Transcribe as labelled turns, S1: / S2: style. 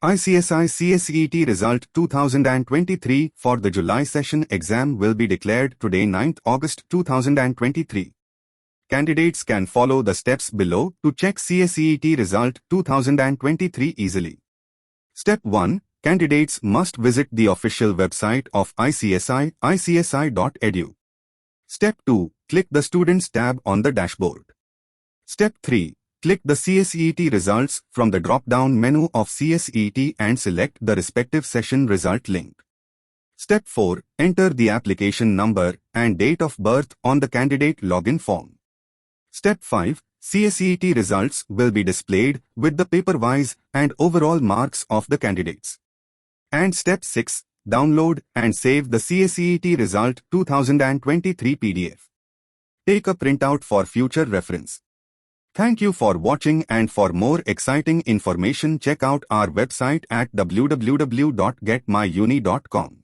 S1: ICSI CSEET Result 2023 for the July session exam will be declared today 9th August 2023. Candidates can follow the steps below to check CSEET Result 2023 easily. Step 1. Candidates must visit the official website of ICSI, icsi.edu. Step 2. Click the Students tab on the dashboard. Step 3. Click the CSEET results from the drop-down menu of CSEET and select the respective session result link. Step 4. Enter the application number and date of birth on the candidate login form. Step 5. CSEET results will be displayed with the paper-wise and overall marks of the candidates. And Step 6. Download and save the CSEET Result 2023 PDF. Take a printout for future reference. Thank you for watching, and for more exciting information check out our website at www.getmyuni.com.